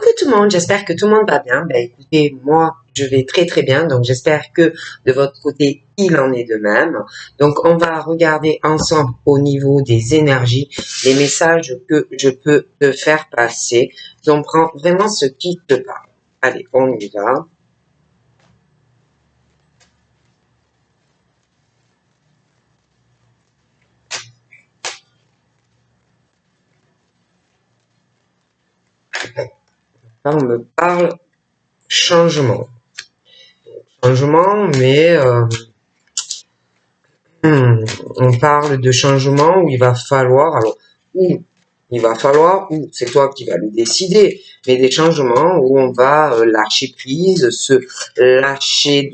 Coucou tout le monde, j'espère que tout le monde va bien. Ben écoutez, moi je vais très très bien, donc j'espère que de votre côté il en est de même. Donc on va regarder ensemble au niveau des énergies, les messages que je peux te faire passer. Donc prends vraiment ce qui te parle. Allez, on y va. Là on me parle changement. Changement, mais on parle de changement où il va falloir, alors, ou ou c'est toi qui vas le décider, mais des changements où on va lâcher prise, se lâcher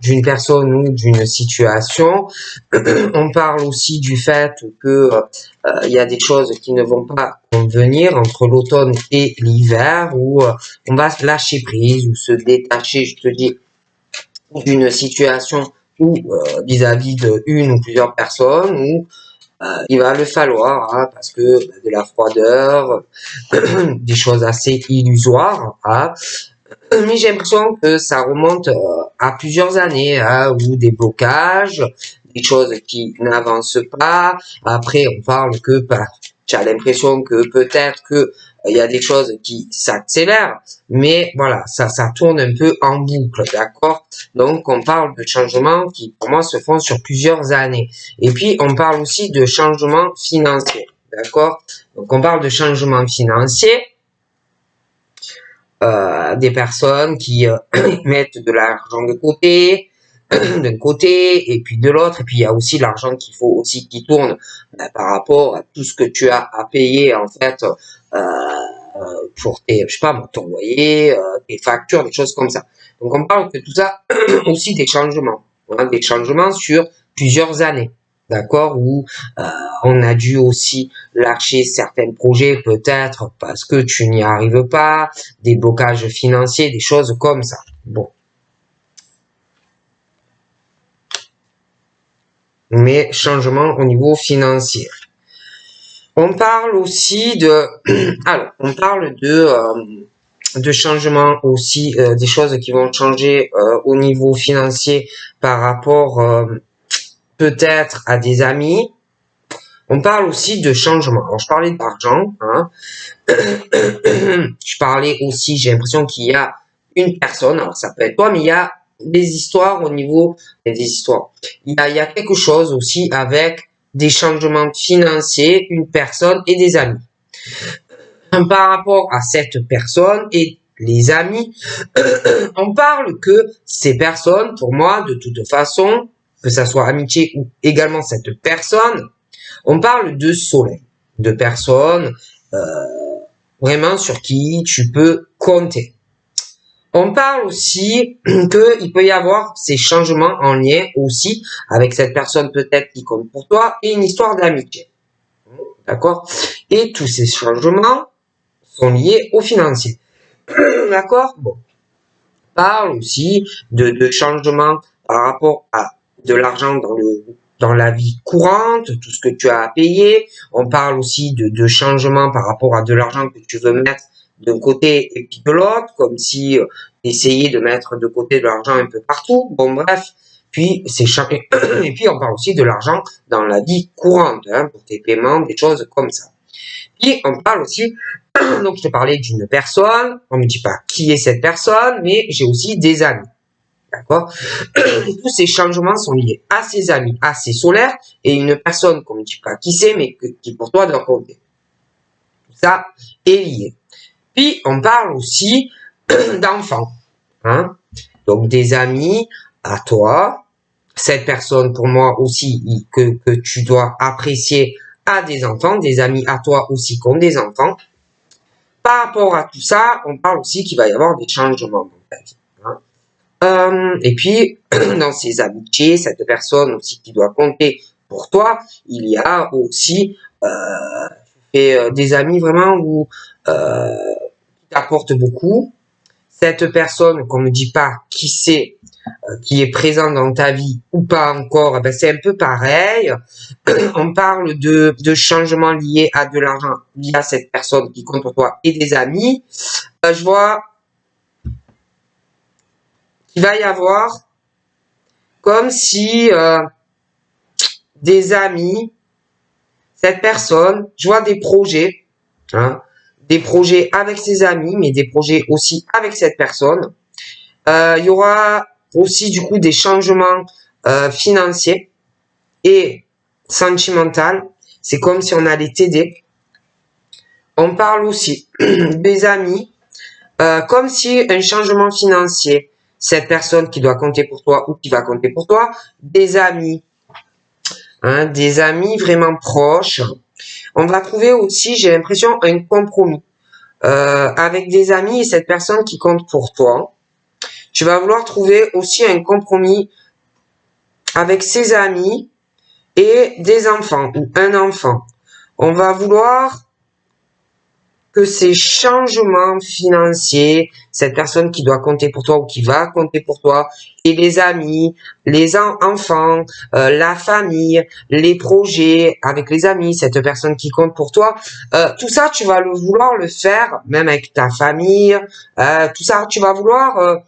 d'une personne ou d'une situation. On parle aussi du fait que il y a des choses qui ne vont pas convenir entre l'automne et l'hiver, où on va se lâcher prise ou se détacher, je te dis, d'une situation ou vis-à-vis de une ou plusieurs personnes, où il va le falloir, hein, parce que de la froideur, des choses assez illusoires, hein. Mais j'ai l'impression que ça remonte à plusieurs années, hein, ou des blocages, des choses qui n'avancent pas. Après, on parle que tu as l'impression que peut-être que il y a des choses qui s'accélèrent, mais voilà, ça tourne un peu en boucle, d'accord? Donc, on parle de changements qui, pour moi, se font sur plusieurs années. Et puis, on parle aussi de changements financiers, d'accord? Donc, on parle de changements financiers, des personnes qui mettent de l'argent de côté, d'un côté et puis de l'autre, et puis il y a aussi l'argent qu'il faut aussi qui tourne par rapport à tout ce que tu as à payer en fait pour tes, je sais pas, ton loyer, tes factures, des choses comme ça. Donc on parle de tout ça aussi des changements, hein, des changements sur plusieurs années. D'accord, où on a dû aussi lâcher certains projets peut-être parce que tu n'y arrives pas, des blocages financiers, des choses comme ça. Bon. Mais changement au niveau financier. On parle aussi de, alors, on parle de changement aussi, des choses qui vont changer au niveau financier par rapport peut-être à des amis. On parle aussi de changement. Alors, je parlais d'argent, hein. Je parlais aussi, j'ai l'impression qu'il y a une personne, alors ça peut être toi, mais il y a des histoires au niveau des histoires. Il y a quelque chose aussi avec des changements financiers, une personne et des amis. Par rapport à cette personne et les amis, on parle que ces personnes, pour moi, de toute façon, que ça soit amitié ou également cette personne, on parle de soleil, de personnes vraiment sur qui tu peux compter. On parle aussi qu'il peut y avoir ces changements en lien aussi avec cette personne peut-être qui compte pour toi et une histoire d'amitié. D'accord? Et tous ces changements sont liés au financier. D'accord? Bon. On parle aussi de changements par rapport à de l'argent dans la vie courante, tout ce que tu as à payer. On parle aussi de changements par rapport à de l'argent que tu veux mettre d'un côté et puis de l'autre, comme si essayer de mettre de côté de l'argent un peu partout. Bon, bref. Puis, et puis, on parle aussi de l'argent dans la vie courante, hein, pour tes paiements, des choses comme ça. Puis, on parle aussi, donc je te parlais d'une personne, on me dit pas qui est cette personne, mais j'ai aussi des amis. D'accord? Tous ces changements sont liés à ses amis, à ses solaires, et une personne qu'on ne dit pas qui c'est, mais qui pour toi doit compter. Tout ça est lié. Puis, on parle aussi d'enfants. Hein? Donc, des amis à toi. Cette personne, pour moi aussi, que tu dois apprécier, a des enfants. Des amis à toi aussi qui ont des enfants. Par rapport à tout ça, on parle aussi qu'il va y avoir des changements dans ta vie. Hein? Et puis, dans ces amitiés, cette personne aussi qui doit compter pour toi, il y a aussi des amis vraiment où qui t'apportent beaucoup. cette personne qu'on ne dit pas qui c'est, qui est présent dans ta vie ou pas encore, ben c'est un peu pareil. On parle de changements liés à de l'argent via cette personne qui compte pour toi et des amis. Je vois qu'il va y avoir comme si des amis, cette personne, je vois des projets, hein, des projets avec ses amis, mais des projets aussi avec cette personne. Il y aura aussi du coup des changements financiers et sentimentaux. C'est comme si on allait t'aider. On parle aussi des amis, comme si un changement financier, cette personne qui doit compter pour toi ou qui va compter pour toi, des amis, hein, des amis vraiment proches. On va trouver aussi, j'ai l'impression, un compromis avec des amis et cette personne qui compte pour toi. Tu vas vouloir trouver aussi un compromis avec ses amis et des enfants ou un enfant. On va vouloir que ces changements financiers, cette personne qui doit compter pour toi ou qui va compter pour toi, et les amis, les enfants, la famille, les projets avec les amis, cette personne qui compte pour toi, tout ça, tu vas vouloir le faire, même avec ta famille, tout ça, tu vas vouloir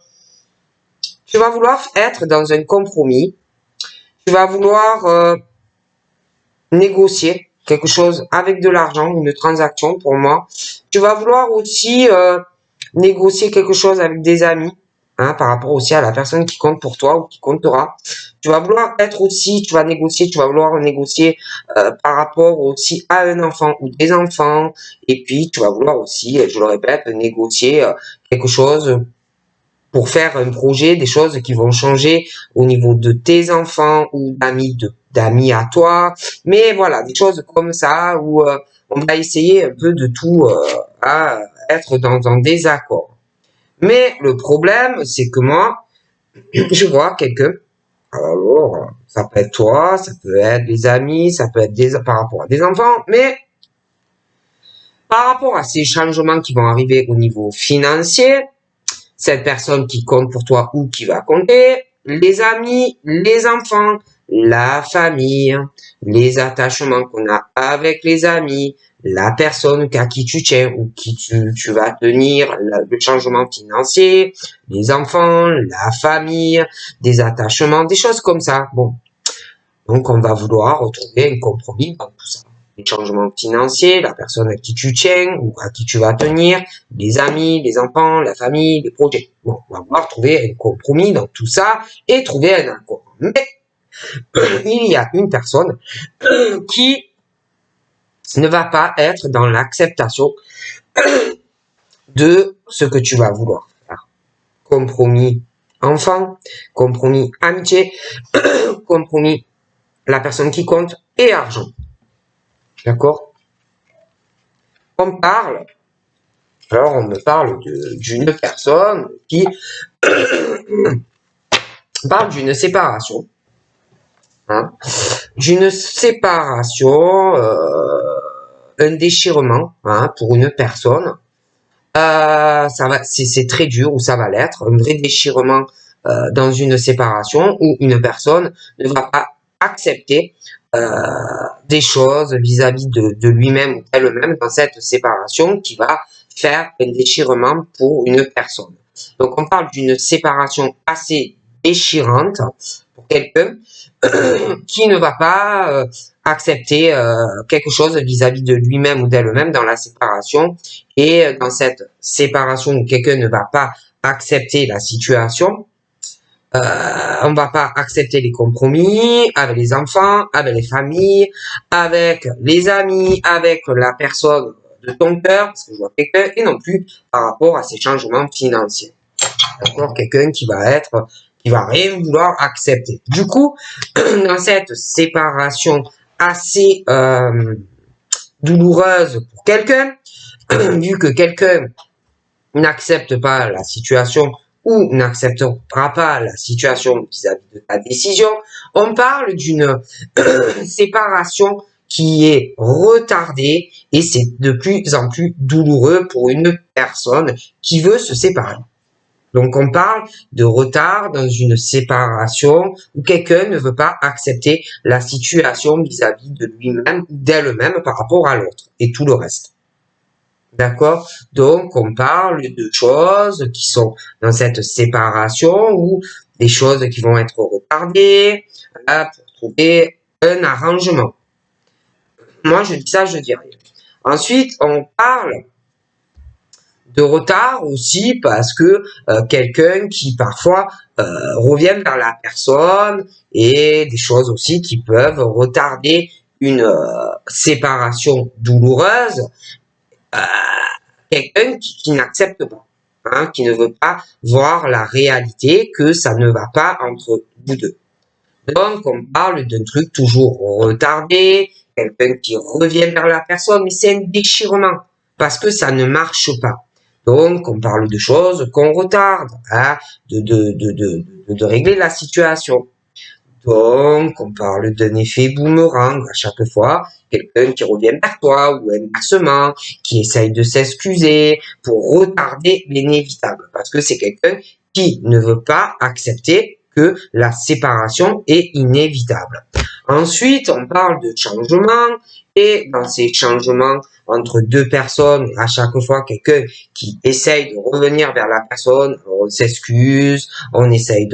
être dans un compromis, tu vas vouloir négocier quelque chose avec de l'argent, une transaction pour moi. Tu vas vouloir aussi négocier quelque chose avec des amis, hein, par rapport aussi à la personne qui compte pour toi ou qui comptera. Tu vas vouloir être aussi, tu vas vouloir négocier par rapport aussi à un enfant ou des enfants. Et puis, tu vas vouloir aussi, je le répète, négocier quelque chose pour faire un projet, des choses qui vont changer au niveau de tes enfants ou d'amis à toi. Mais voilà, des choses comme ça où on va essayer un peu de tout à être dans un désaccord. Mais le problème, c'est que moi, je vois quelqu'un, alors ça peut être toi, ça peut être des amis, ça peut être par rapport à des enfants, mais par rapport à ces changements qui vont arriver au niveau financier, cette personne qui compte pour toi ou qui va compter, les amis, les enfants, la famille, les attachements qu'on a avec les amis, la personne à qui tu tiens ou qui tu vas tenir, le changement financier, les enfants, la famille, des attachements, des choses comme ça. Bon, donc on va vouloir retrouver un compromis dans tout ça. Les changements financiers, la personne à qui tu tiens ou à qui tu vas tenir, les amis, les enfants, la famille, les projets. Bon, on va vouloir trouver un compromis dans tout ça et trouver un accord. Mais il y a une personne qui ne va pas être dans l'acceptation de ce que tu vas vouloir faire. Compromis enfant, compromis amitié, compromis la personne qui compte et argent. D'accord? On me parle d'une personne qui parle d'une séparation. Hein, d'une séparation, un déchirement, hein, pour une personne. C'est très dur ou ça va l'être, un vrai déchirement dans une séparation où une personne ne va pas accepter des choses vis-à-vis de lui-même ou d'elle-même dans cette séparation qui va faire un déchirement pour une personne. Donc on parle d'une séparation assez déchirante pour quelqu'un qui ne va pas accepter quelque chose vis-à-vis de lui-même ou d'elle-même dans la séparation. Et dans cette séparation où quelqu'un ne va pas accepter la situation, on va pas accepter les compromis avec les enfants, avec les familles, avec les amis, avec la personne de ton cœur, parce que je vois quelqu'un, et non plus par rapport à ces changements financiers. D'accord, quelqu'un qui va rien vouloir accepter. Du coup, dans cette séparation assez douloureuse pour quelqu'un, vu que quelqu'un n'accepte pas la situation ou n'acceptera pas la situation vis-à-vis de ta décision, on parle d'une séparation qui est retardée et c'est de plus en plus douloureux pour une personne qui veut se séparer. Donc on parle de retard dans une séparation où quelqu'un ne veut pas accepter la situation vis-à-vis de lui-même ou d'elle-même par rapport à l'autre et tout le reste. D'accord? Donc on parle de choses qui sont dans cette séparation ou des choses qui vont être retardées pour trouver un arrangement. Moi je dis ça, je dis rien. Ensuite on parle de retard aussi parce que quelqu'un qui parfois revient vers la personne et des choses aussi qui peuvent retarder une séparation douloureuse, quelqu'un qui n'accepte pas, hein, qui ne veut pas voir la réalité que ça ne va pas entre vous deux. Donc on parle d'un truc toujours retardé, quelqu'un qui revient vers la personne, mais c'est un déchirement parce que ça ne marche pas. Donc, on parle de choses qu'on retarde, hein, de régler la situation. Donc, on parle d'un effet boomerang à chaque fois, quelqu'un qui revient vers toi ou inversement, qui essaye de s'excuser pour retarder l'inévitable, parce que c'est quelqu'un qui ne veut pas accepter que la séparation est inévitable. Ensuite, on parle de changement et dans ces changements entre deux personnes, à chaque fois quelqu'un qui essaye de revenir vers la personne, on s'excuse, on essaye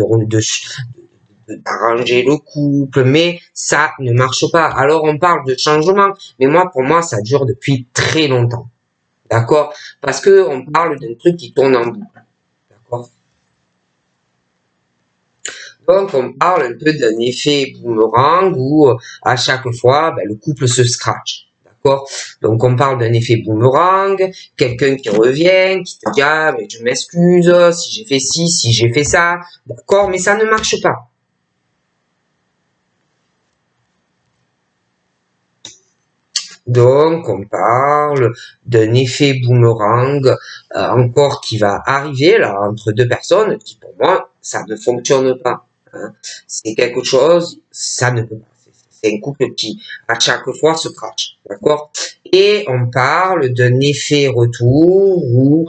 d'arranger le couple, mais ça ne marche pas. Alors on parle de changement, mais pour moi, ça dure depuis très longtemps. D'accord? Parce que on parle d'un truc qui tourne en boucle. D'accord? Donc, on parle un peu d'un effet boomerang où, à chaque fois, le couple se scratch. D'accord? Donc, on parle d'un effet boomerang, quelqu'un qui revient, qui te dit, ah, mais je m'excuse, si j'ai fait ci, si j'ai fait ça. D'accord? Mais ça ne marche pas. Donc, on parle d'un effet boomerang encore qui va arriver là entre deux personnes qui, pour moi, ça ne fonctionne pas. Hein. C'est quelque chose, ça ne peut pas. C'est un couple qui, à chaque fois, se crache. D'accord? Et on parle d'un effet retour où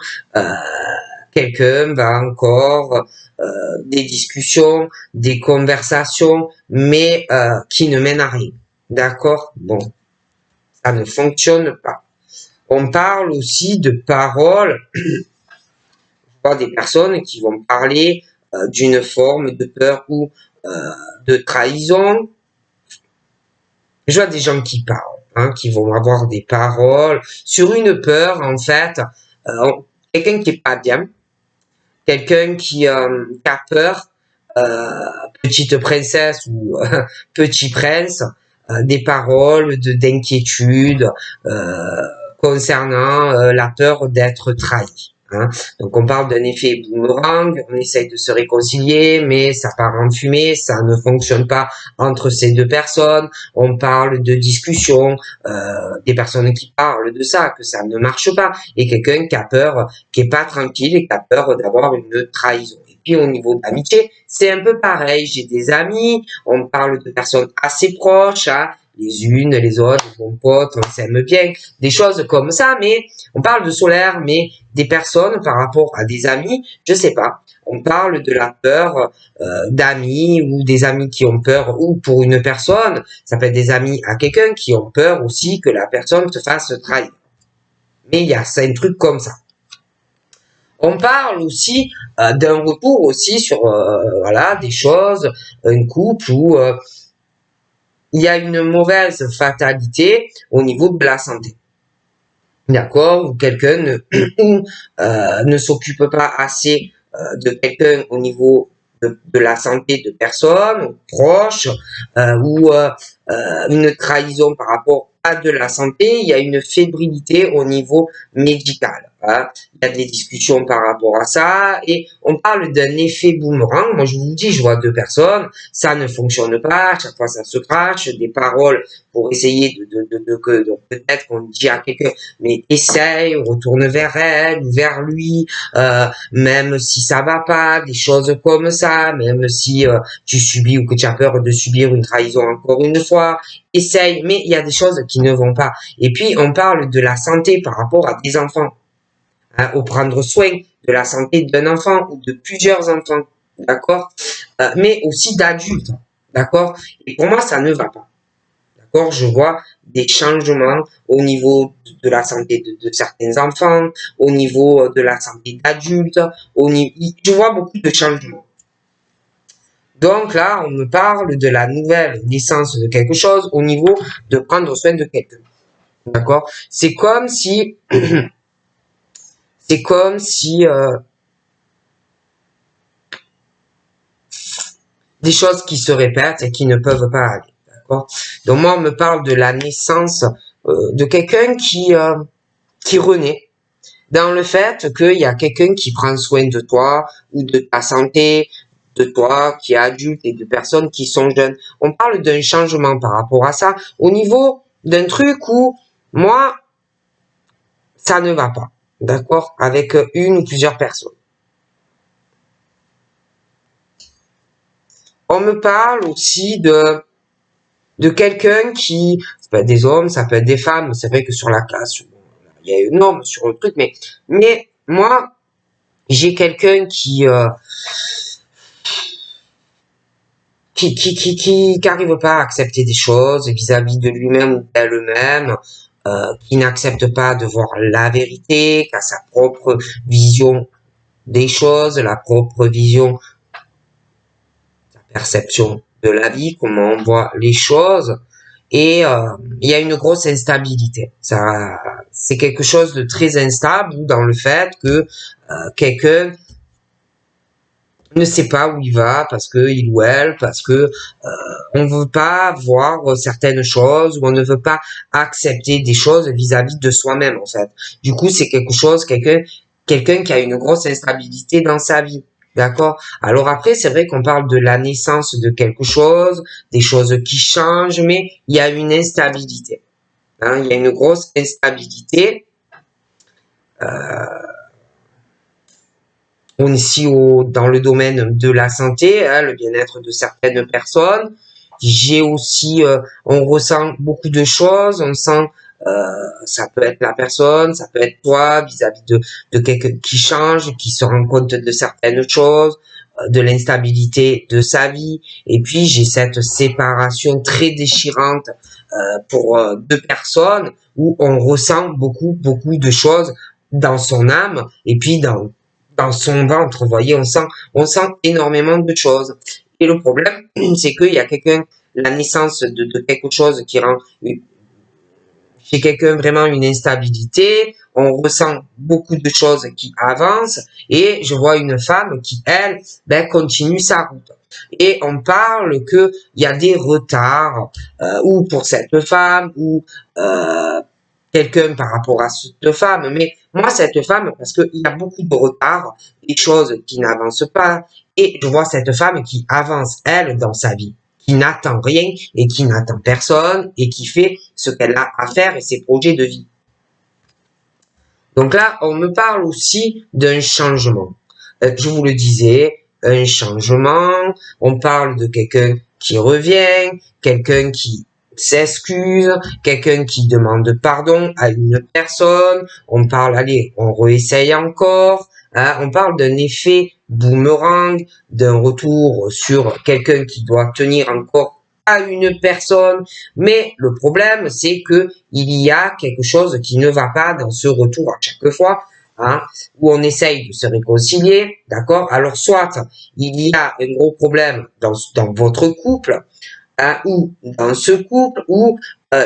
quelqu'un va encore des discussions, des conversations, mais qui ne mènent à rien. D'accord? Bon. Ça ne fonctionne pas. On parle aussi de paroles, des personnes qui vont parler d'une forme de peur ou de trahison. Je vois des gens qui parlent, hein, qui vont avoir des paroles sur une peur, en fait, quelqu'un qui est pas bien, quelqu'un qui a peur, petite princesse ou petit prince, des paroles d'inquiétude concernant la peur d'être trahi. Hein. Donc on parle d'un effet boomerang, on essaye de se réconcilier, mais ça part en fumée, ça ne fonctionne pas entre ces deux personnes. On parle de discussion, des personnes qui parlent de ça, que ça ne marche pas, et quelqu'un qui a peur, qui est pas tranquille et qui a peur d'avoir une trahison. Puis au niveau de l'amitié, c'est un peu pareil. J'ai des amis, on parle de personnes assez proches, hein, les unes, les autres, les bons potes, on s'aime bien, des choses comme ça, mais on parle de solaire, mais des personnes par rapport à des amis, je sais pas. On parle de la peur d'amis ou des amis qui ont peur, ou pour une personne, ça peut être des amis à quelqu'un qui ont peur aussi que la personne se fasse trahir. Mais il y a un truc comme ça. On parle aussi d'un retour aussi sur voilà des choses, un couple où il y a une mauvaise fatalité au niveau de la santé. D'accord? Où quelqu'un ne s'occupe pas assez de quelqu'un au niveau de la santé de personnes proches, ou une trahison par rapport à de la santé, il y a une fébrilité au niveau médical. Hein. Il y a des discussions par rapport à ça et on parle d'un effet boomerang. Moi, je vous dis, je vois deux personnes, ça ne fonctionne pas, à chaque fois ça se crache, des paroles pour essayer donc peut-être qu'on dit à quelqu'un, mais essaye, retourne vers elle, vers lui, même si ça va pas, des choses comme ça, même si tu subis ou que tu as peur de subir une trahison encore une fois, essaye, mais il y a des choses qui ne vont pas. Et puis, on parle de la santé par rapport à des enfants. hein, ou prendre soin de la santé d'un enfant ou de plusieurs enfants, d'accord, mais aussi d'adultes, d'accord. Et pour moi, ça ne va pas. D'accord, je vois des changements au niveau de la santé de certains enfants, au niveau de la santé d'adultes, je vois beaucoup de changements. Donc là, on me parle de la nouvelle naissance de quelque chose au niveau de prendre soin de quelqu'un. D'accord? C'est comme si des choses qui se répètent et qui ne peuvent pas aller. D'accord? Donc moi, on me parle de la naissance de quelqu'un qui renaît dans le fait qu'il y a quelqu'un qui prend soin de toi ou de ta santé, de toi qui est adulte et de personnes qui sont jeunes. On parle d'un changement par rapport à ça au niveau d'un truc où moi, ça ne va pas. D'accord? Avec une ou plusieurs personnes. On me parle aussi de quelqu'un qui, ça peut être des hommes, ça peut être des femmes. C'est vrai que sur la classe, bon, il y a un homme sur le truc, mais moi, j'ai quelqu'un qui n'arrive pas à accepter des choses vis-à-vis de lui-même ou d'elle-même, qui n'accepte pas de voir la vérité, qui a sa propre vision des choses, la propre vision, sa perception de la vie, comment on voit les choses, et il y a une grosse instabilité. Ça, c'est quelque chose de très instable dans le fait que quelqu'un ne sait pas où il va parce que il ou elle, parce que on veut pas voir certaines choses ou on ne veut pas accepter des choses vis-à-vis de soi-même en fait. Du coup, c'est quelque chose, quelqu'un qui a une grosse instabilité dans sa vie. D'accord? Alors après, c'est vrai qu'on parle de la naissance de quelque chose, des choses qui changent, mais il y a une instabilité. Hein, il y a une grosse instabilité. Aussi dans le domaine de la santé, hein, le bien-être de certaines personnes. J'ai aussi, on ressent beaucoup de choses, on sent, ça peut être la personne, ça peut être toi vis-à-vis de quelqu'un qui change, qui se rend compte de certaines choses, de l'instabilité de sa vie. Et puis j'ai cette séparation très déchirante pour deux personnes où on ressent beaucoup de choses dans son âme et puis dans son ventre, vous voyez, on sent énormément de choses. Et le problème, c'est qu'il y a la naissance de quelque chose qui rend chez quelqu'un vraiment une instabilité, on ressent beaucoup de choses qui avancent, et je vois une femme qui, elle, ben, continue sa route. Et on parle que il y a des retards, ou pour cette femme, ou quelqu'un par rapport à cette femme, mais moi, cette femme, parce qu'il y a beaucoup de retard, des choses qui n'avancent pas, et je vois cette femme qui avance, elle, dans sa vie, qui n'attend rien et qui n'attend personne, et qui fait ce qu'elle a à faire et ses projets de vie. Donc là, on me parle aussi d'un changement. Je vous le disais, un changement, on parle de quelqu'un qui revient, quelqu'un qui s'excuse, quelqu'un qui demande pardon à une personne, on parle, allez, on réessaye encore, hein, on parle d'un effet boomerang, d'un retour sur quelqu'un qui doit tenir encore à une personne, mais le problème c'est que il y a quelque chose qui ne va pas dans ce retour à chaque fois, hein, où on essaye de se réconcilier, d'accord? Alors soit il y a un gros problème dans votre couple, hein, ou dans ce couple où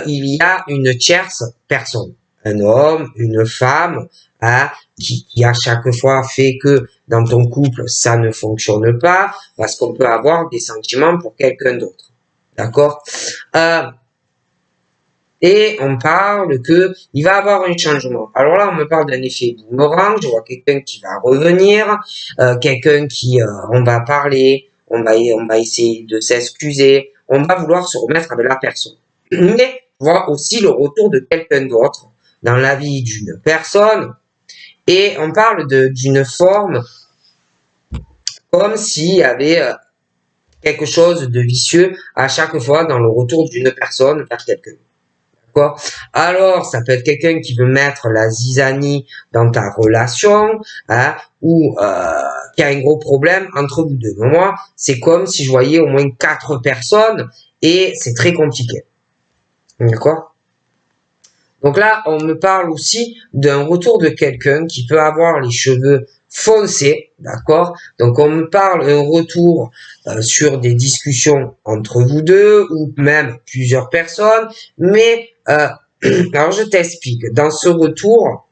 il y a une tierce personne, un homme, une femme, hein, qui à chaque fois fait que dans ton couple ça ne fonctionne pas parce qu'on peut avoir des sentiments pour quelqu'un d'autre, d'accord? Et on parle que il va avoir un changement. Alors là, on me parle d'un effet boomerang. Je vois quelqu'un qui va revenir, quelqu'un qui, on va parler, on va essayer de s'excuser, on va vouloir se remettre avec la personne. Mais je vois aussi le retour de quelqu'un d'autre dans la vie d'une personne, et on parle d'une forme comme s'il y avait quelque chose de vicieux à chaque fois dans le retour d'une personne vers quelqu'un. D'accord? Alors, ça peut être quelqu'un qui veut mettre la zizanie dans ta relation, hein, ou qui a un gros problème entre vous deux. Mais moi, c'est comme si je voyais au moins 4 personnes et c'est très compliqué. D'accord? Donc là, on me parle aussi d'un retour de quelqu'un qui peut avoir les cheveux foncés, d'accord? Donc on me parle d'un retour sur des discussions entre vous deux ou même plusieurs personnes, mais alors je t'explique. Dans ce retour,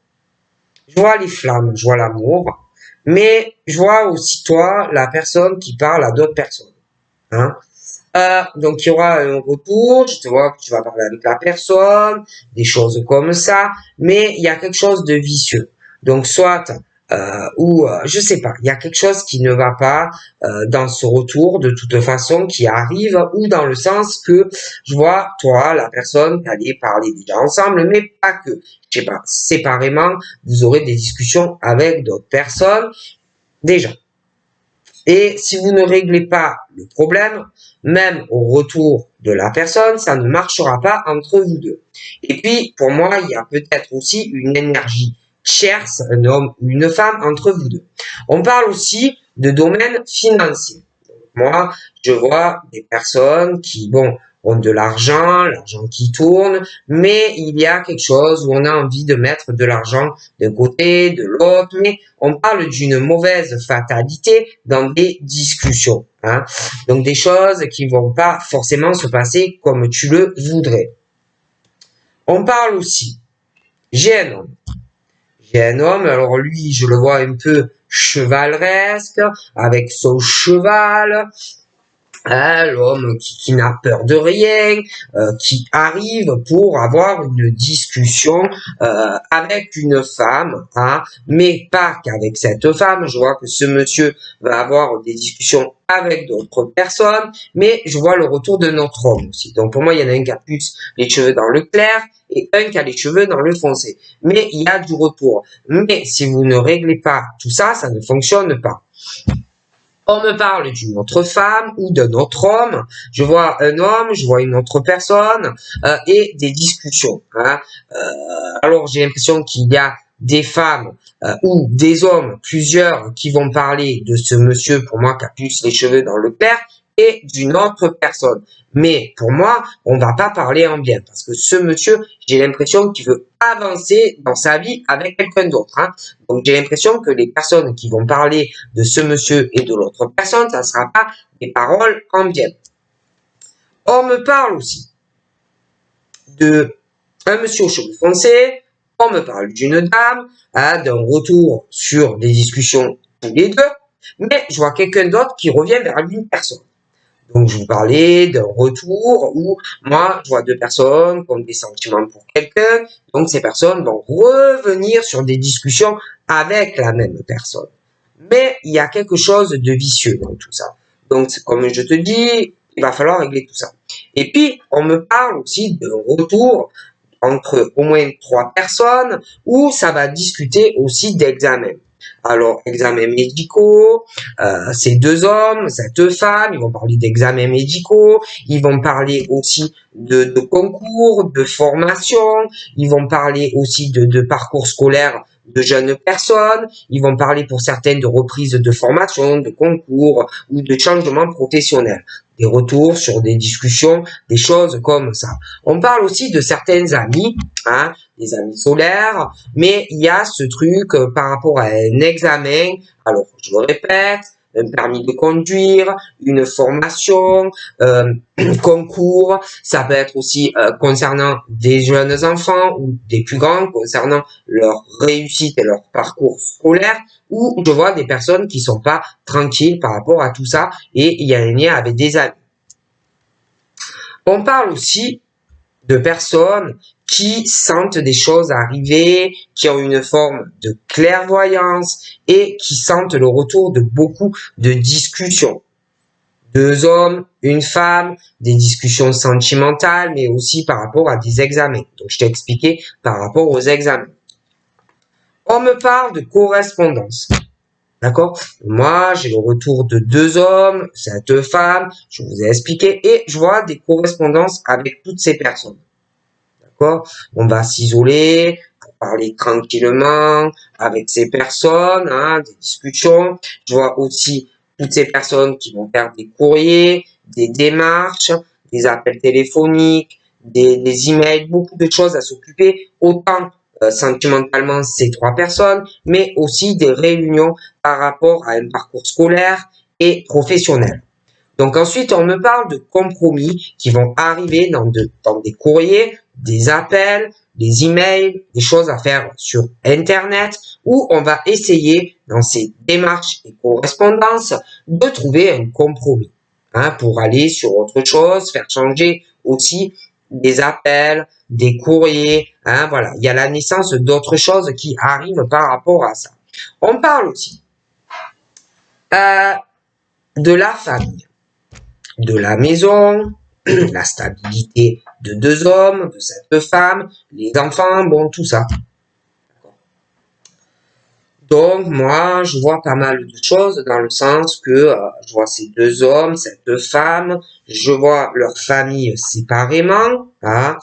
je vois les flammes, je vois l'amour, mais je vois aussi toi, la personne qui parle à d'autres personnes, hein? Donc il y aura un retour, je te vois que tu vas parler avec la personne, des choses comme ça, mais il y a quelque chose de vicieux. Donc soit je sais pas, il y a quelque chose qui ne va pas dans ce retour de toute façon qui arrive, ou dans le sens que je vois toi, la personne, allez parler déjà ensemble, mais pas que. Je sais pas, séparément, vous aurez des discussions avec d'autres personnes déjà. Et si vous ne réglez pas le problème, même au retour de la personne, ça ne marchera pas entre vous deux. Et puis, pour moi, il y a peut-être aussi une énergie tierce, un homme ou une femme entre vous deux. On parle aussi de domaine financier. Moi, je vois des personnes qui, bon, ont de l'argent qui tourne, mais il y a quelque chose où on a envie de mettre de l'argent d'un côté, de l'autre, mais on parle d'une mauvaise fatalité dans des discussions, hein. Donc des choses qui vont pas forcément se passer comme tu le voudrais. On parle aussi, j'ai un homme. J'ai un homme, alors lui, je le vois un peu chevaleresque, avec son cheval, hein, l'homme qui n'a peur de rien, qui arrive pour avoir une discussion avec une femme, hein, mais pas qu'avec cette femme. Je vois que ce monsieur va avoir des discussions avec d'autres personnes, mais je vois le retour de notre homme aussi. Donc pour moi, il y en a un qui a plus les cheveux dans le clair et un qui a les cheveux dans le foncé. Mais il y a du retour. Mais si vous ne réglez pas tout ça, ça ne fonctionne pas. On me parle d'une autre femme ou d'un autre homme. Je vois un homme, je vois une autre personne et des discussions, hein. Alors j'ai l'impression qu'il y a des femmes ou des hommes, plusieurs, qui vont parler de ce monsieur, pour moi, qui a plus les cheveux dans le clair, et d'une autre personne. Mais pour moi, on va pas parler en bien, parce que ce monsieur, j'ai l'impression qu'il veut avancer dans sa vie avec quelqu'un d'autre, hein. Donc j'ai l'impression que les personnes qui vont parler de ce monsieur et de l'autre personne, ça ne sera pas des paroles en bien. On me parle aussi de un monsieur aux cheveux foncés, on me parle d'une dame, hein, d'un retour sur des discussions tous les deux, mais je vois quelqu'un d'autre qui revient vers une personne. Donc, je vous parlais d'un retour où moi, je vois deux personnes qui ont des sentiments pour quelqu'un. Donc, ces personnes vont revenir sur des discussions avec la même personne. Mais il y a quelque chose de vicieux dans tout ça. Donc, comme je te dis, il va falloir régler tout ça. Et puis, on me parle aussi d'un retour entre au moins 3 personnes où ça va discuter aussi d'examens. Alors, examens médicaux, ces 2 hommes, cette femme, ils vont parler d'examens médicaux, ils vont parler aussi de concours, de formation, ils vont parler aussi de parcours scolaire de jeunes personnes, ils vont parler pour certaines de reprise de formation, de concours ou de changement professionnel. Des retours sur des discussions, des choses comme ça. On parle aussi de certains amis, hein, des amis solaires, mais il y a ce truc par rapport à un examen, alors je le répète, un permis de conduire, une formation, concours, ça peut être aussi concernant des jeunes enfants ou des plus grands, concernant leur réussite et leur parcours scolaire, où je vois des personnes qui sont pas tranquilles par rapport à tout ça, et il y a un lien avec des amis. On parle aussi de personnes qui sentent des choses arriver, qui ont une forme de clairvoyance et qui sentent le retour de beaucoup de discussions. 2 hommes, une femme, des discussions sentimentales, mais aussi par rapport à des examens. Donc, je t'ai expliqué par rapport aux examens. On me parle de correspondance. D'accord? Moi, j'ai le retour de 2 hommes, cette femme, je vous ai expliqué, et je vois des correspondances avec toutes ces personnes. D'accord? On va s'isoler pour parler tranquillement avec ces personnes, hein, des discussions. Je vois aussi toutes ces personnes qui vont faire des courriers, des démarches, des appels téléphoniques, des emails, beaucoup de choses à s'occuper, autant sentimentalement ces trois personnes, mais aussi des réunions par rapport à un parcours scolaire et professionnel. Donc ensuite, on me parle de compromis qui vont arriver dans des courriers, des appels, des emails, des choses à faire sur Internet, où on va essayer, dans ces démarches et correspondances, de trouver un compromis, hein, pour aller sur autre chose, faire changer aussi des appels, des courriers, hein, voilà. Il y a la naissance d'autres choses qui arrivent par rapport à ça. On parle aussi de la famille, de la maison, la stabilité de deux hommes, de cette femme, les enfants, bon, tout ça. Donc, moi, je vois pas mal de choses dans le sens que je vois ces deux hommes, cette femme, je vois leur famille séparément, hein.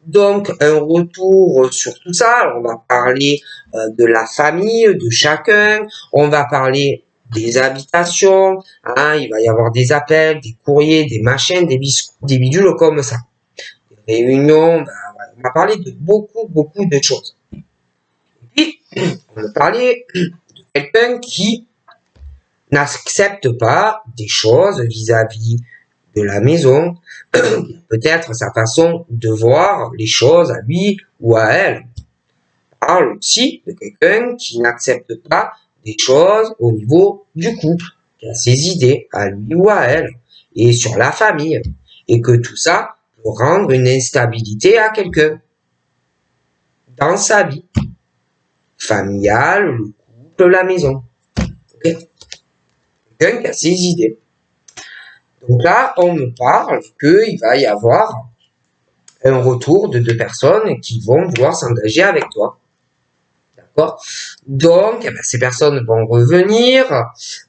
Donc, un retour sur tout ça. On va parler de la famille, de chacun. On va parler des habitations, hein. Il va y avoir des appels, des courriers, des machins, des bidules comme ça. Des réunions, on va parler de beaucoup de choses. Et puis, on va parler de quelqu'un qui n'accepte pas des choses vis-à-vis de la maison, peut-être sa façon de voir les choses à lui ou à elle. On parle aussi de quelqu'un qui n'accepte pas des choses au niveau du couple, qui a ses idées à lui ou à elle, et sur la famille, et que tout ça peut rendre une instabilité à quelqu'un dans sa vie familiale, le couple, la maison. Okay? Quelqu'un qui a ses idées. Donc là, on me parle qu'il va y avoir un retour de deux personnes qui vont vouloir s'engager avec toi. D'accord? Donc, eh ben, ces personnes vont revenir,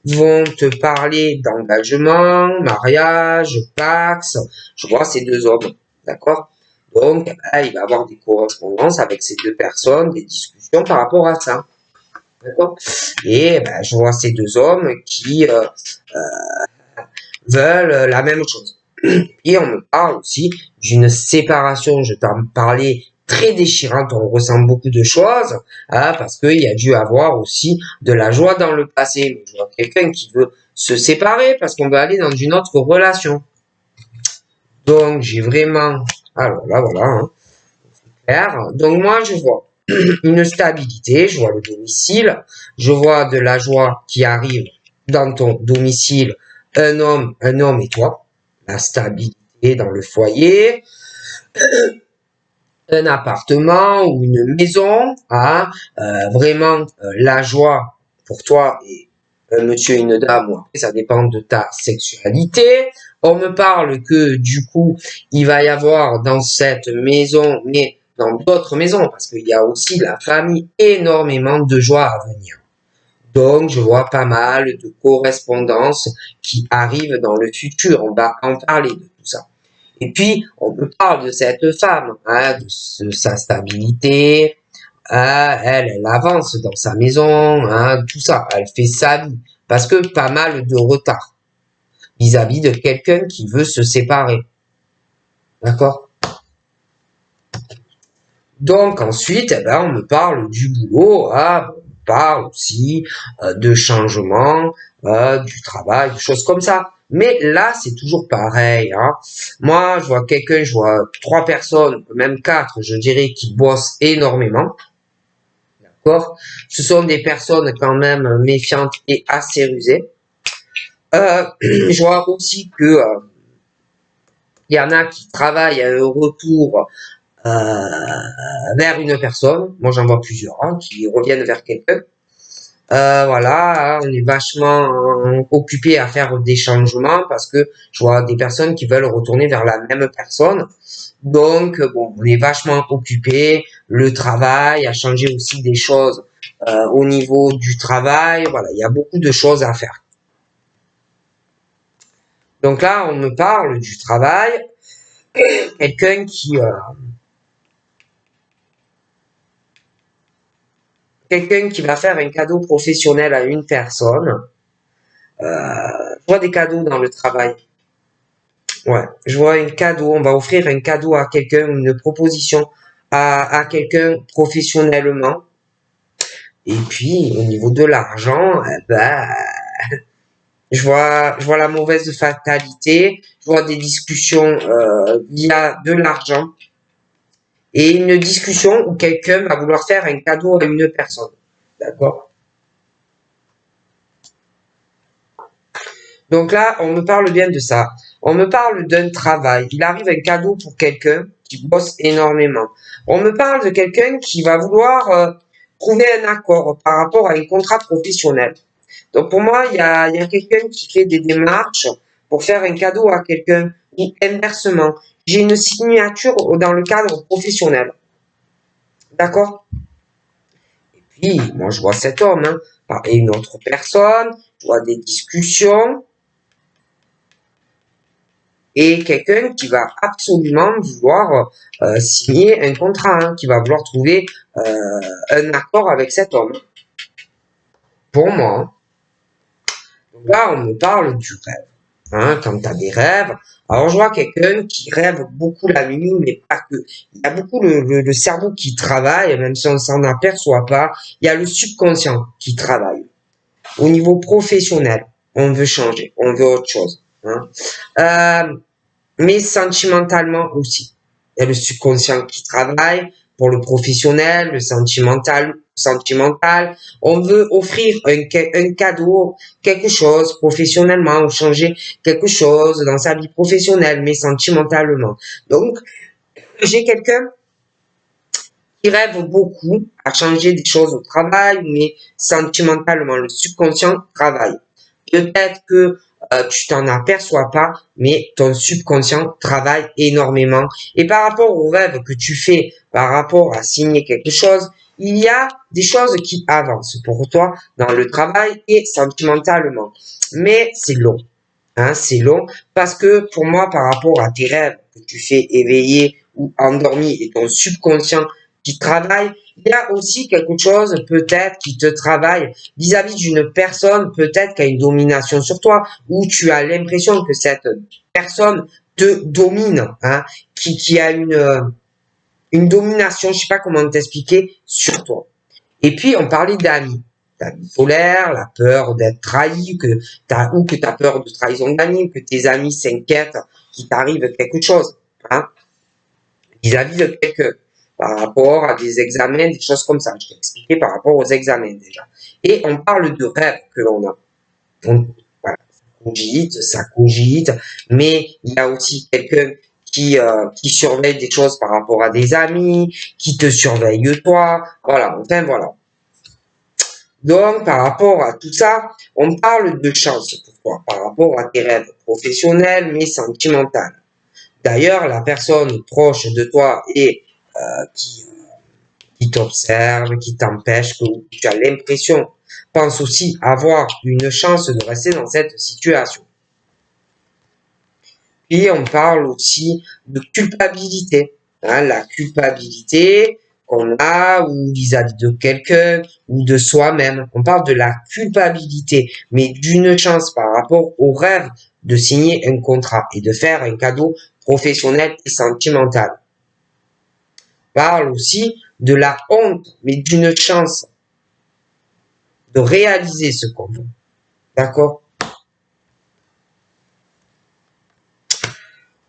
vont te parler d'engagement, mariage, pax. Je vois ces deux hommes. D'accord? Donc, eh ben, il va y avoir des correspondances avec ces deux personnes, des discussions par rapport à ça. D'accord? Et eh ben, je vois ces deux hommes qui veulent la même chose. Et on me parle aussi d'une séparation, je t'en parlais, très déchirante, on ressent beaucoup de choses, hein, parce qu'il y a dû avoir aussi de la joie dans le passé. Mais je vois quelqu'un qui veut se séparer parce qu'on va aller dans une autre relation. Donc j'ai vraiment... Alors là, voilà, hein, c'est clair. Donc moi, je vois une stabilité, je vois le domicile, je vois de la joie qui arrive dans ton domicile, un homme et toi, la stabilité dans le foyer, un appartement ou une maison, hein, vraiment la joie pour toi et un monsieur et une dame, ou après ça dépend de ta sexualité. On me parle que du coup, il va y avoir dans cette maison, mais dans d'autres maisons, parce qu'il y a aussi la famille, énormément de joie à venir. Donc, je vois pas mal de correspondances qui arrivent dans le futur. On va en parler de tout ça. Et puis, on me parle de cette femme, hein, de sa stabilité. Elle avance dans sa maison, hein, tout ça. Elle fait sa vie. Parce que pas mal de retard vis-à-vis de quelqu'un qui veut se séparer. D'accord? Donc ensuite, eh ben, on me parle du boulot, on me parle aussi de changement, du travail, des choses comme ça. Mais là, c'est toujours pareil, hein. Moi, je vois trois personnes, même quatre, je dirais, qui bossent énormément. D'accord? Ce sont des personnes quand même méfiantes et assez rusées. Je vois aussi que il y en a qui travaillent à un retour vers une personne. Moi, j'en vois plusieurs, hein, qui reviennent vers quelqu'un. Voilà, hein, on est vachement occupé à faire des changements parce que je vois des personnes qui veulent retourner vers la même personne. Donc, bon, on est vachement occupé. Le travail a changé aussi des choses au niveau du travail. Voilà, il y a beaucoup de choses à faire. Donc là, on me parle du travail. Quelqu'un quelqu'un qui va faire un cadeau professionnel à une personne. Je vois des cadeaux dans le travail. Ouais, je vois un cadeau, on va offrir un cadeau à quelqu'un, une proposition à quelqu'un professionnellement. Et puis, au niveau de l'argent, je vois la mauvaise fatalité, je vois des discussions via de l'argent et une discussion où quelqu'un va vouloir faire un cadeau à une personne. D'accord? Donc là, on me parle bien de ça. On me parle d'un travail. Il arrive un cadeau pour quelqu'un qui bosse énormément. On me parle de quelqu'un qui va vouloir trouver un accord par rapport à un contrat professionnel. Donc pour moi, il y a quelqu'un qui fait des démarches pour faire un cadeau à quelqu'un ou inversement. J'ai une signature dans le cadre professionnel. D'accord? Puis, moi, je vois cet homme et une autre personne, je vois des discussions et quelqu'un qui va absolument vouloir signer un contrat, qui va vouloir trouver un accord avec cet homme. Pour moi, donc là, on me parle du rêve. Quand tu as des rêves, alors je vois quelqu'un qui rêve beaucoup la nuit, mais pas que. Il y a beaucoup le cerveau qui travaille, même si on s'en aperçoit pas. Il y a le subconscient qui travaille. Au niveau professionnel, on veut changer, on veut autre chose. Mais sentimentalement aussi. Il y a le subconscient qui travaille pour le professionnel, le sentimental. On veut offrir un cadeau, quelque chose professionnellement ou changer quelque chose dans sa vie professionnelle, mais sentimentalement. Donc, j'ai quelqu'un qui rêve beaucoup à changer des choses au travail, mais sentimentalement, le subconscient travaille. Peut-être que tu t'en aperçois pas, mais ton subconscient travaille énormément. Et par rapport au rêve que tu fais, par rapport à signer quelque chose, il y a des choses qui avancent pour toi dans le travail et sentimentalement. Mais c'est long. C'est long parce que pour moi, par rapport à tes rêves que tu fais éveiller ou endormi et ton subconscient qui travaille, il y a aussi quelque chose peut-être qui te travaille vis-à-vis d'une personne peut-être qui a une domination sur toi ou tu as l'impression que cette personne te domine, qui a une domination, je sais pas comment t'expliquer, sur toi. Et puis, on parlait d'amis. La bipolaire, la peur d'être trahi, ou que tu as peur de trahison d'amis, que tes amis s'inquiètent qu'il t'arrive quelque chose, vis-à-vis de quelqu'un, par rapport à des examens, des choses comme ça. Je t'ai expliqué par rapport aux examens déjà. Et on parle de rêves que l'on a. Donc, voilà, ça cogite, mais il y a aussi quelqu'un qui surveille des choses par rapport à des amis, qui te surveille toi, voilà, enfin voilà. Donc, par rapport à tout ça, on parle de chance pour toi, par rapport à tes rêves professionnels, mais sentimentaux. D'ailleurs, la personne proche de toi et qui t'observe, qui t'empêche, que tu as l'impression, pense aussi avoir une chance de rester dans cette situation. Puis, on parle aussi de culpabilité. La culpabilité qu'on a ou vis-à-vis de quelqu'un ou de soi-même. On parle de la culpabilité, mais d'une chance par rapport au rêve de signer un contrat et de faire un cadeau professionnel et sentimental. On parle aussi de la honte, mais d'une chance de réaliser ce qu'on veut. D'accord?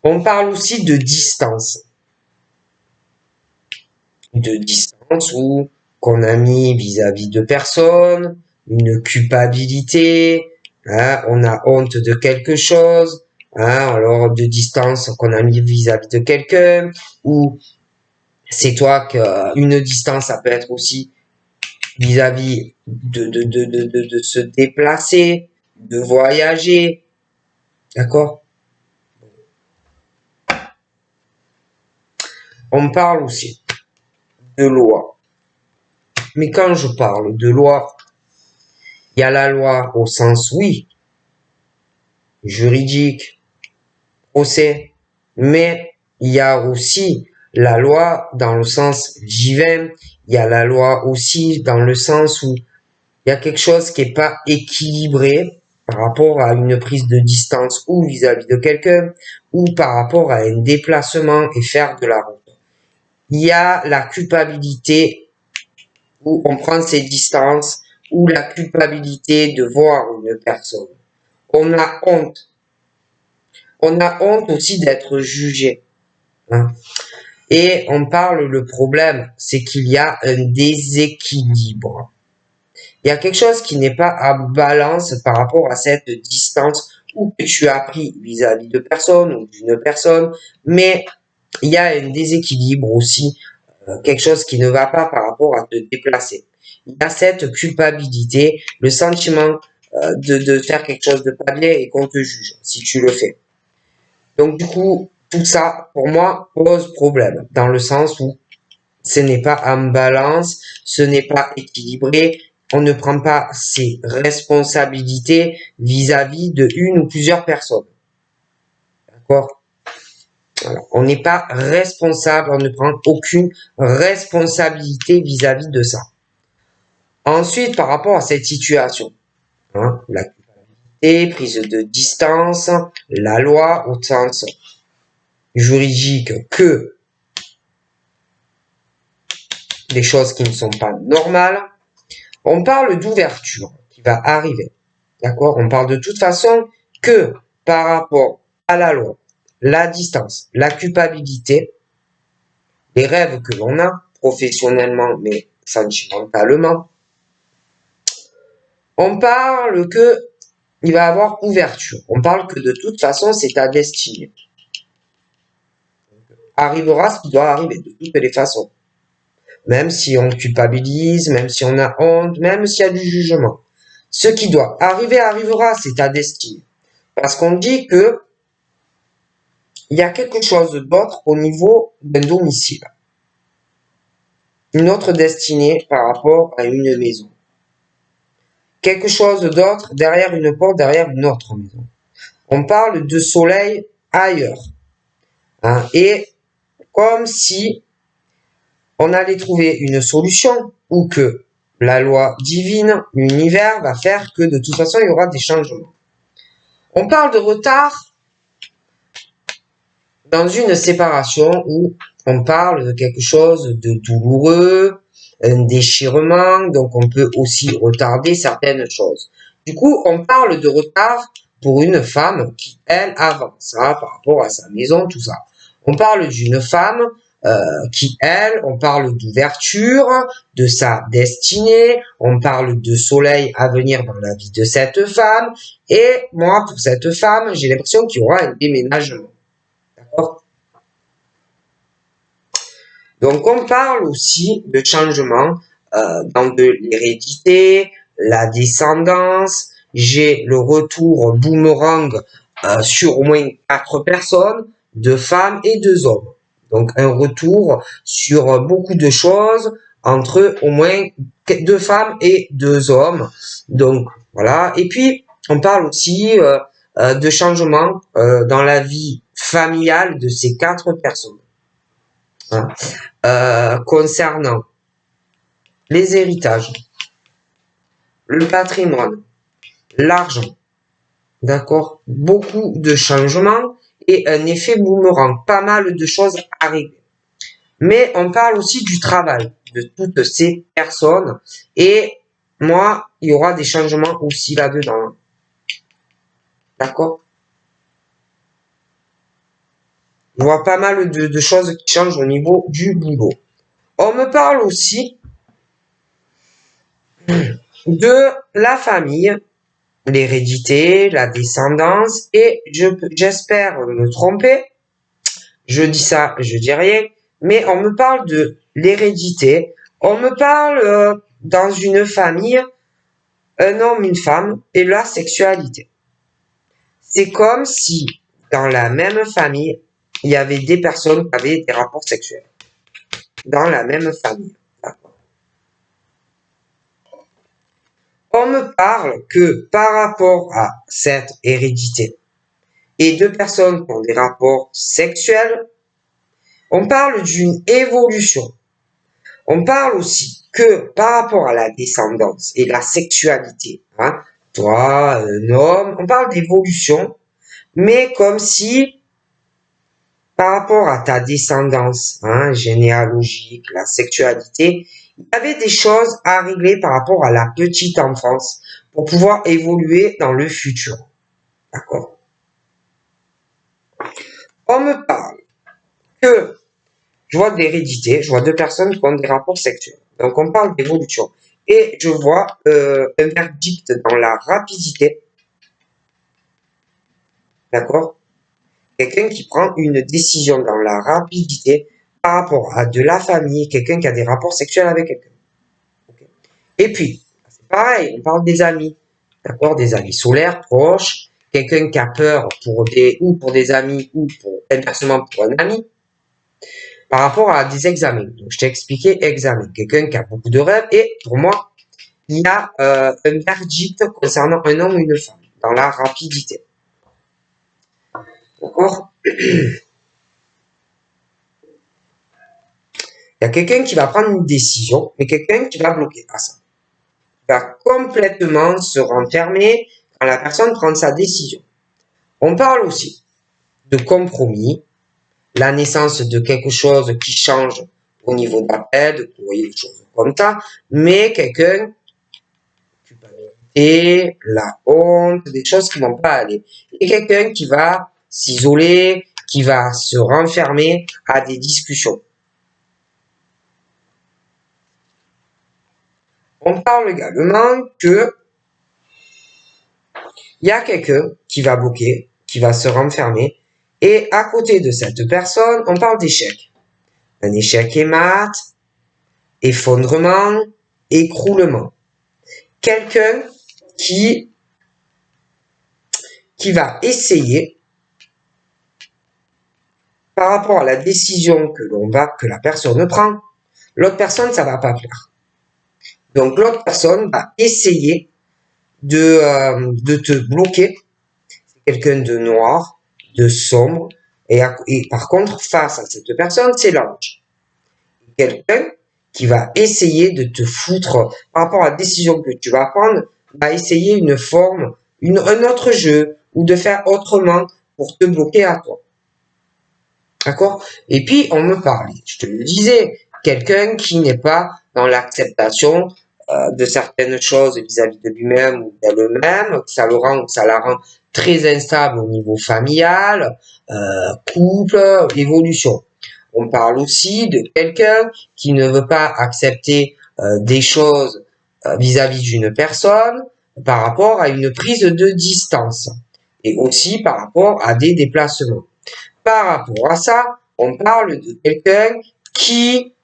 On parle aussi de distance. De distance ou qu'on a mis vis-à-vis de personnes, une culpabilité, on a honte de quelque chose, alors de distance qu'on a mis vis-à-vis de quelqu'un, ou c'est toi qu'une distance, ça peut être aussi vis-à-vis de se déplacer, de voyager, d'accord? On parle aussi de loi. Mais quand je parle de loi, il y a la loi au sens, oui, juridique, procès, mais il y a aussi la loi dans le sens divin, il y a la loi aussi dans le sens où il y a quelque chose qui est pas équilibré par rapport à une prise de distance ou vis-à-vis de quelqu'un, ou par rapport à un déplacement et faire de la route. Il y a la culpabilité où on prend ses distances, ou la culpabilité de voir une personne. On a honte. On a honte aussi d'être jugé. Hein. Et on parle, le problème, c'est qu'il y a un déséquilibre. Il y a quelque chose qui n'est pas à balance par rapport à cette distance ou que tu as pris vis-à-vis de personne ou d'une personne, mais il y a un déséquilibre aussi, quelque chose qui ne va pas par rapport à te déplacer. Il y a cette culpabilité, le sentiment de faire quelque chose de pas bien et qu'on te juge si tu le fais. Donc du coup, tout ça, pour moi, pose problème, dans le sens où ce n'est pas en balance, ce n'est pas équilibré, on ne prend pas ses responsabilités vis-à-vis de une ou plusieurs personnes. D'accord? Voilà. On n'est pas responsable, on ne prend aucune responsabilité vis-à-vis de ça. Ensuite, par rapport à cette situation, hein, la culpabilité, prise de distance, la loi au sens juridique que des choses qui ne sont pas normales, on parle d'ouverture qui va arriver. D'accord? On parle de toute façon que par rapport à la loi, la distance, la culpabilité, les rêves que l'on a professionnellement mais sentimentalement, on parle que il va y avoir ouverture. On parle que de toute façon c'est ta destinée. Arrivera ce qui doit arriver de toutes les façons. Même si on culpabilise, même si on a honte, même s'il y a du jugement. Ce qui doit arriver arrivera, c'est ta destinée. Parce qu'on dit que il y a quelque chose d'autre au niveau d'un domicile. Une autre destinée par rapport à une maison. Quelque chose d'autre derrière une porte, derrière une autre maison. On parle de soleil ailleurs. Hein, et comme si on allait trouver une solution ou que la loi divine, l'univers va faire que de toute façon il y aura des changements. On parle de retard dans une séparation où on parle de quelque chose de douloureux, un déchirement, donc on peut aussi retarder certaines choses. Du coup, on parle de retard pour une femme qui, elle, avance hein, par rapport à sa maison, tout ça. On parle d'une femme qui, elle, on parle d'ouverture, de sa destinée, on parle de soleil à venir dans la vie de cette femme, et moi, pour cette femme, j'ai l'impression qu'il y aura un déménagement. D'accord? Donc, on parle aussi de changement dans de l'hérédité, la descendance. J'ai le retour boomerang sur au moins 4 personnes, 2 femmes et 2 hommes. Donc, un retour sur beaucoup de choses entre au moins 2 femmes et 2 hommes. Donc, voilà. Et puis, on parle aussi de changement dans la vie familiale de ces 4 personnes. Hein. Concernant les héritages, le patrimoine, l'argent, d'accord? Beaucoup de changements et un effet boomerang, pas mal de choses arrivent. Mais on parle aussi du travail de toutes ces personnes et moi, il y aura des changements aussi là-dedans. D'accord? Je vois pas mal de choses qui changent au niveau du boulot. On me parle aussi de la famille, l'hérédité, la descendance, et j'espère me tromper, je dis ça, je dis rien, mais on me parle de l'hérédité, on me parle dans une famille, un homme, une femme, et la sexualité. C'est comme si dans la même famille, il y avait des personnes qui avaient des rapports sexuels. Dans la même famille. On me parle que par rapport à cette hérédité et 2 personnes qui ont des rapports sexuels, On parle d'une évolution. On parle aussi que par rapport à la descendance et la sexualité, hein, toi, un homme, on parle d'évolution, mais comme si par rapport à ta descendance, hein, généalogique, la sexualité, il y avait des choses à régler par rapport à la petite enfance pour pouvoir évoluer dans le futur. D'accord? On me parle que je vois de l'hérédité, je vois deux personnes qui ont des rapports sexuels. Donc on parle d'évolution. Et je vois un verdict dans la rapidité. D'accord? Quelqu'un qui prend une décision dans la rapidité par rapport à de la famille, quelqu'un qui a des rapports sexuels avec quelqu'un. Okay. Et puis, c'est pareil, on parle des amis. D'accord? Des amis solaires, proches, quelqu'un qui a peur pour des amis ou pour inversement pour un ami. Par rapport à des examens. Donc, je t'ai expliqué examen. Quelqu'un qui a beaucoup de rêves. Et pour moi, il y a un verdict concernant un homme ou une femme dans la rapidité. D'accord? Il y a quelqu'un qui va prendre une décision, mais quelqu'un qui va bloquer à ça. Il va complètement se renfermer quand la personne prend sa décision. On parle aussi de compromis, la naissance de quelque chose qui change au niveau de la paix, de courrier, des choses comme ça, mais quelqu'un et la honte, des choses qui vont pas aller. Et quelqu'un qui va s'isoler, qui va se renfermer à des discussions. On parle également que il y a quelqu'un qui va bloquer, qui va se renfermer, et à côté de cette personne, on parle d'échec. Un échec émat, effondrement, écroulement. Quelqu'un qui va essayer par rapport à la décision que la personne prend, l'autre personne, ça va pas plaire. Donc, l'autre personne va essayer de te bloquer. C'est quelqu'un de noir, de sombre, et par contre, face à cette personne, c'est l'ange. Quelqu'un qui va essayer de te foutre, par rapport à la décision que tu vas prendre, va essayer une forme, un autre jeu, ou de faire autrement pour te bloquer à toi. D'accord? Et puis, on me parlait, je te le disais, quelqu'un qui n'est pas dans l'acceptation de certaines choses vis-à-vis de lui-même ou d'elle-même, ça la rend très instable au niveau familial, couple, évolution. On parle aussi de quelqu'un qui ne veut pas accepter des choses vis-à-vis d'une personne par rapport à une prise de distance et aussi par rapport à des déplacements. Par rapport à ça, on parle de quelqu'un qui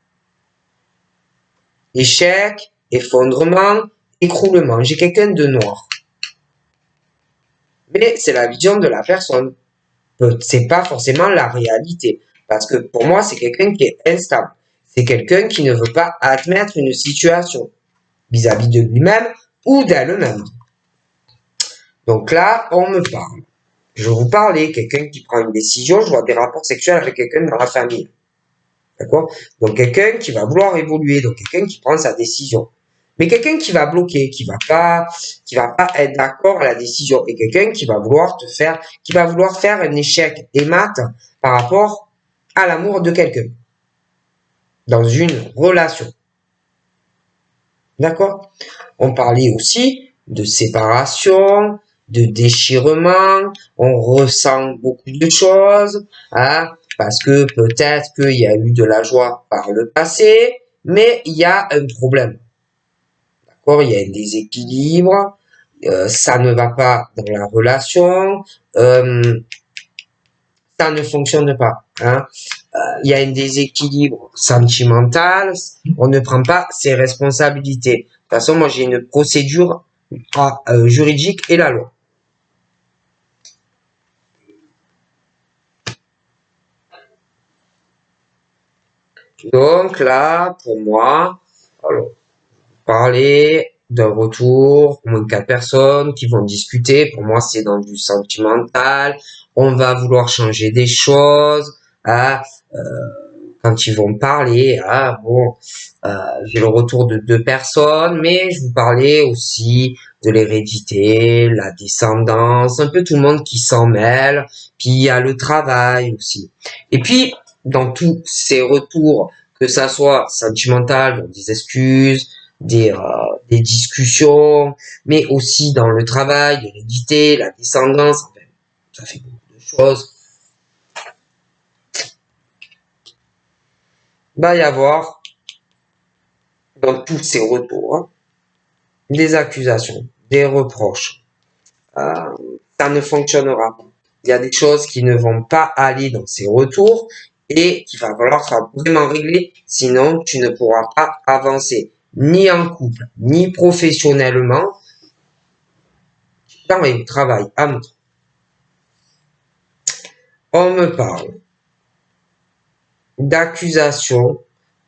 échec, effondrement, écroulement. J'ai quelqu'un de noir. Mais c'est la vision de la personne. C'est pas forcément la réalité. Parce que pour moi, c'est quelqu'un qui est instable. C'est quelqu'un qui ne veut pas admettre une situation vis-à-vis de lui-même ou d'elle-même. Donc là, on me parle. Je vous parlais, quelqu'un qui prend une décision, je vois des rapports sexuels avec quelqu'un dans la famille. D'accord? Donc quelqu'un qui va vouloir évoluer, donc quelqu'un qui prend sa décision. Mais quelqu'un qui va bloquer, qui va pas être d'accord à la décision, et quelqu'un qui va vouloir faire un échec émat par rapport à l'amour de quelqu'un. Dans une relation. D'accord? On parlait aussi de séparation, de déchirement, on ressent beaucoup de choses, hein, parce que peut-être qu'il y a eu de la joie par le passé, mais il y a un problème. D'accord? Il y a un déséquilibre, ça ne va pas dans la relation, ça ne fonctionne pas. Hein. Il y a un déséquilibre sentimental, on ne prend pas ses responsabilités. De toute façon, moi j'ai une procédure juridique et la loi. Donc là, pour moi, alors, parler d'un retour, au moins 4 personnes qui vont discuter. Pour moi, c'est dans du sentimental. On va vouloir changer des choses. Hein, quand ils vont parler, ah bon, j'ai le retour de deux personnes, mais je vous parlais aussi de l'hérédité, la descendance, un peu tout le monde qui s'en mêle, puis il y a le travail aussi. Et puis, dans tous ces retours, que ça soit sentimental, donc des excuses, des discussions, mais aussi dans le travail, l'hérédité, la descendance, enfin, ça fait beaucoup de choses. Il va y avoir, dans tous ces retours, hein, des accusations, des reproches. Ça ne fonctionnera pas. Il y a des choses qui ne vont pas aller dans ces retours et qu'il va falloir vraiment régler, sinon tu ne pourras pas avancer, ni en couple, ni professionnellement, dans le travail amoureux. On me parle d'accusation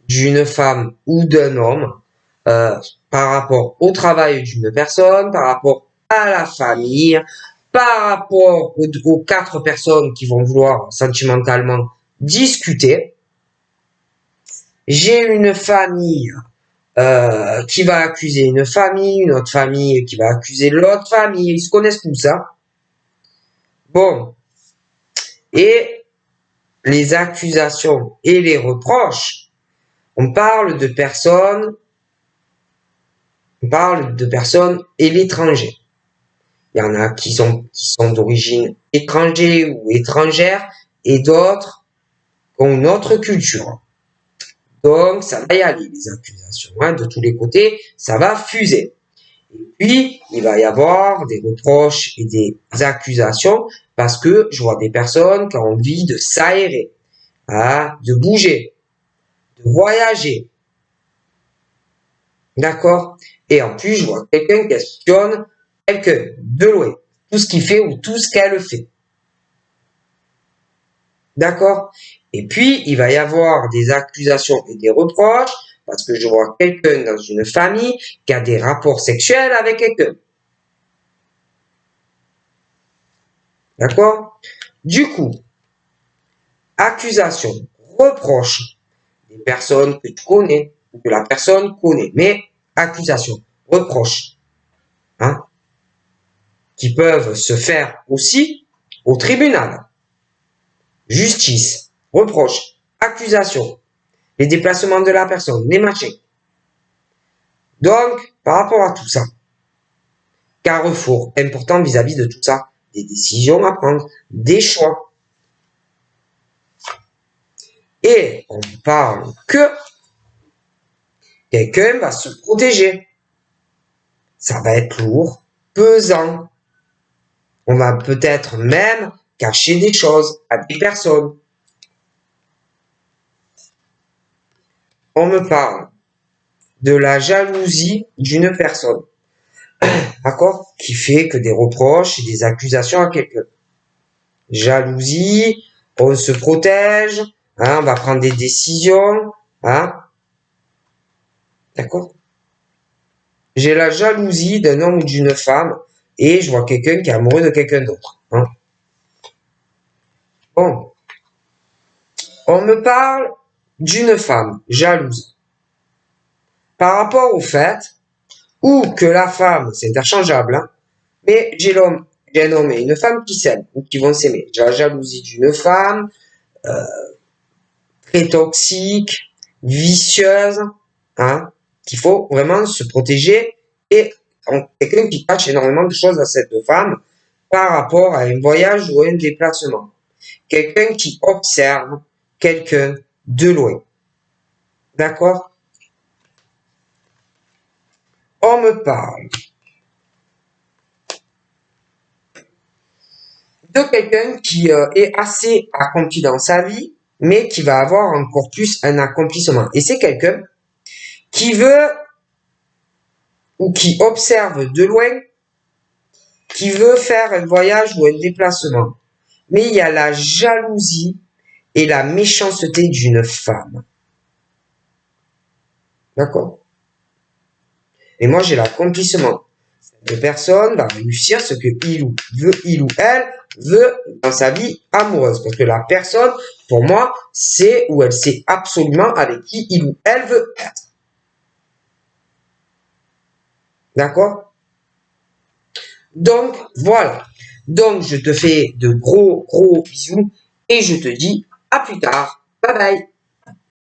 d'une femme ou d'un homme par rapport au travail d'une personne, par rapport à la famille, par rapport aux 4 personnes qui vont vouloir sentimentalement discuter. J'ai une famille qui va accuser une famille, une autre famille qui va accuser l'autre famille. Ils se connaissent tous, ça. Bon. Et les accusations et les reproches, on parle de personnes et l'étranger. Il y en a qui sont d'origine étrangère ou étrangère et d'autres qui ont une autre culture. Donc, ça va y aller, les accusations, hein, de tous les côtés, ça va fuser. Et puis, il va y avoir des reproches et des accusations parce que je vois des personnes qui ont envie de s'aérer, hein, de bouger, de voyager. D'accord? Et en plus, je vois quelqu'un qui questionne quelqu'un de loin, tout ce qu'il fait ou tout ce qu'elle fait. D'accord? Et puis, il va y avoir des accusations et des reproches parce que je vois quelqu'un dans une famille qui a des rapports sexuels avec quelqu'un. D'accord? Du coup, accusation, reproche des personnes que tu connais ou que la personne connaît, mais accusation, reproche, hein, qui peuvent se faire aussi au tribunal. Justice, reproche, accusation, les déplacements de la personne, les machins. Donc, par rapport à tout ça, carrefour important vis-à-vis de tout ça, des décisions à prendre, des choix. Et on parle que quelqu'un va se protéger. Ça va être lourd, pesant. On va peut-être même cacher des choses à des personnes. On me parle de la jalousie d'une personne, d'accord, qui fait que des reproches et des accusations à quelqu'un. Jalousie, on se protège, hein, on va prendre des décisions, hein, d'accord. J'ai la jalousie d'un homme ou d'une femme et je vois quelqu'un qui est amoureux de quelqu'un d'autre. Hein. Bon, on me parle d'une femme jalouse par rapport au fait ou que la femme, c'est interchangeable, hein, mais j'ai un homme et une femme qui s'aiment ou qui vont s'aimer. J'ai la jalousie d'une femme très toxique, vicieuse, hein, qu'il faut vraiment se protéger et quelqu'un qui cache énormément de choses à cette femme par rapport à un voyage ou un déplacement. Quelqu'un qui observe quelqu'un de loin. D'accord? On me parle de quelqu'un qui est assez accompli dans sa vie, mais qui va avoir encore plus un accomplissement. Et c'est quelqu'un qui veut ou qui observe de loin, qui veut faire un voyage ou un déplacement. Mais il y a la jalousie et la méchanceté d'une femme. D'accord? Et moi, j'ai l'accomplissement. Cette personne va réussir ce que il ou elle veut dans sa vie amoureuse. Parce que la personne, pour moi, c'est ou elle sait absolument avec qui il ou elle veut être. D'accord? Donc, voilà. Donc, je te fais de gros bisous et je te dis à plus tard. Bye bye.